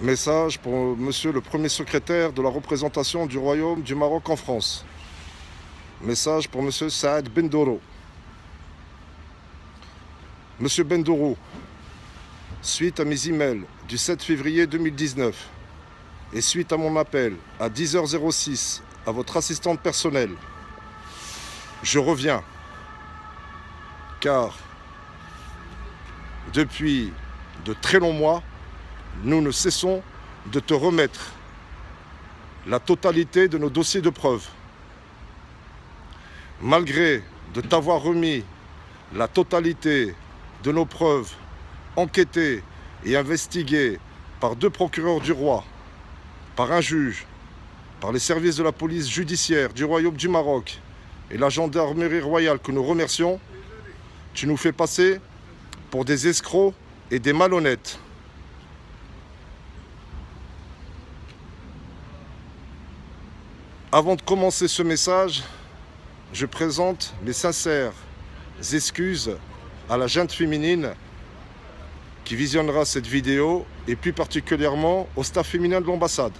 Message pour monsieur le premier secrétaire de la représentation du Royaume du Maroc en France. Message pour monsieur Saad Bendourou. Monsieur Bendourou, suite à mes emails du 7 février 2019 et suite à mon appel à 10h06 à votre assistante personnelle, je reviens car depuis de très longs mois, nous ne cessons de te remettre la totalité de nos dossiers de preuves. Malgré de t'avoir remis la totalité de nos preuves enquêtées et investiguées par 2 procureurs du roi, par un juge, par les services de la police judiciaire du Royaume du Maroc et la gendarmerie royale que nous remercions, tu nous fais passer pour des escrocs et des malhonnêtes. Avant de commencer ce message, je présente mes sincères excuses à la gente féminine qui visionnera cette vidéo et plus particulièrement au staff féminin de l'ambassade.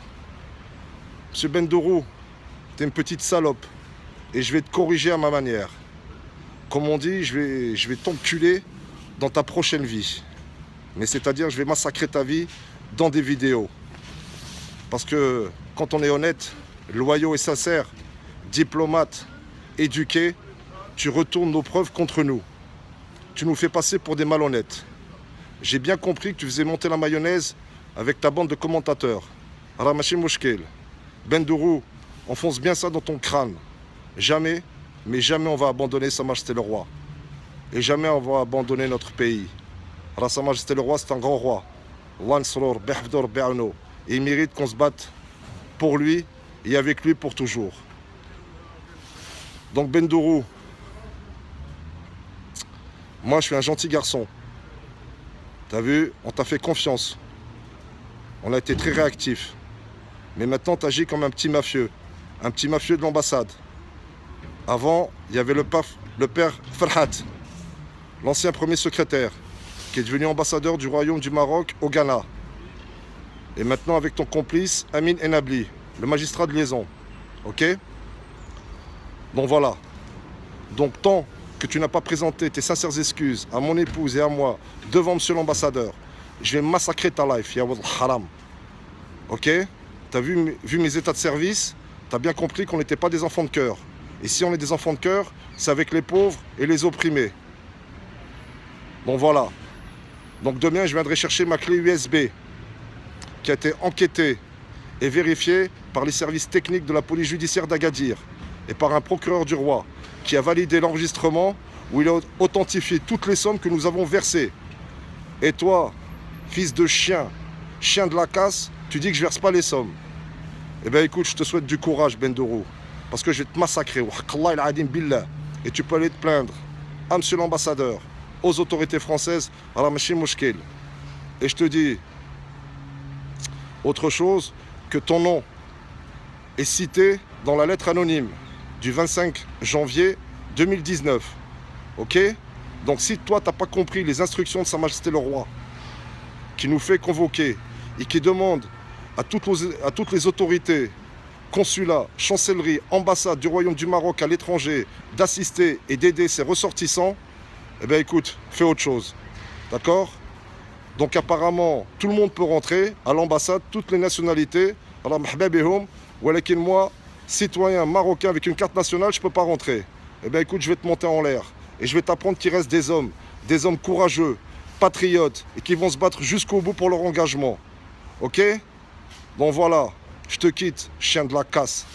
Monsieur Bendourou, t'es une petite salope et je vais te corriger à ma manière. Comme on dit, je vais t'enculer dans ta prochaine vie. Mais c'est-à-dire, je vais massacrer ta vie dans des vidéos. Parce que quand on est honnête, loyaux et sincères, diplomates, éduqués, tu retournes nos preuves contre nous. Tu nous fais passer pour des malhonnêtes. J'ai bien compris que tu faisais monter la mayonnaise avec ta bande de commentateurs. Ramachi Mouchkel, Bendourou, enfonce bien ça dans ton crâne. Jamais, mais jamais on va abandonner Sa Majesté le Roi. Et jamais on va abandonner notre pays. Sa Majesté le Roi, c'est un grand roi. Et il mérite qu'on se batte pour lui et avec lui pour toujours. Donc Bendourou, moi je suis un gentil garçon. T'as vu, on t'a fait confiance. On a été très réactifs. Mais maintenant t'agis comme un petit mafieux de l'ambassade. Avant, il y avait le père Farhat, l'ancien premier secrétaire, qui est devenu ambassadeur du Royaume du Maroc au Ghana. Et maintenant avec ton complice Amin Enabli, le magistrat de liaison. Ok? Donc voilà. Donc tant que tu n'as pas présenté tes sincères excuses à mon épouse et à moi devant monsieur l'ambassadeur, je vais massacrer ta life, ya wad haram. Ok? T'as vu mes états de service, t'as bien compris qu'on n'était pas des enfants de cœur. Et si on est des enfants de cœur, c'est avec les pauvres et les opprimés. Bon voilà. Donc demain, je viendrai chercher ma clé USB qui a été enquêtée et vérifiée par les services techniques de la police judiciaire d'Agadir et par un procureur du roi qui a validé l'enregistrement où il a authentifié toutes les sommes que nous avons versées. Et toi, fils de chien, chien de la casse, tu dis que je verse pas les sommes. Eh bien écoute, je te souhaite du courage, Bendourou, parce que je vais te massacrer. Et tu peux aller te plaindre à monsieur l'ambassadeur, aux autorités françaises, à la machine mouchkil. Et je te dis autre chose, que ton nom est cité dans la lettre anonyme du 25 janvier 2019. Ok? Donc si toi, tu n'as pas compris les instructions de Sa Majesté le Roi, qui nous fait convoquer et qui demande à toutes les autorités, consulats, chancelleries, ambassades du Royaume du Maroc à l'étranger, d'assister et d'aider ses ressortissants, eh bien écoute, fais autre chose. D'accord? Donc apparemment, tout le monde peut rentrer à l'ambassade, toutes les nationalités. Alors, moi, citoyen marocain avec une carte nationale, je ne peux pas rentrer. Eh bien écoute, je vais te monter en l'air. Et je vais t'apprendre qu'il reste des hommes courageux, patriotes, et qui vont se battre jusqu'au bout pour leur engagement. Ok? Donc voilà, je te quitte, chien de la casse.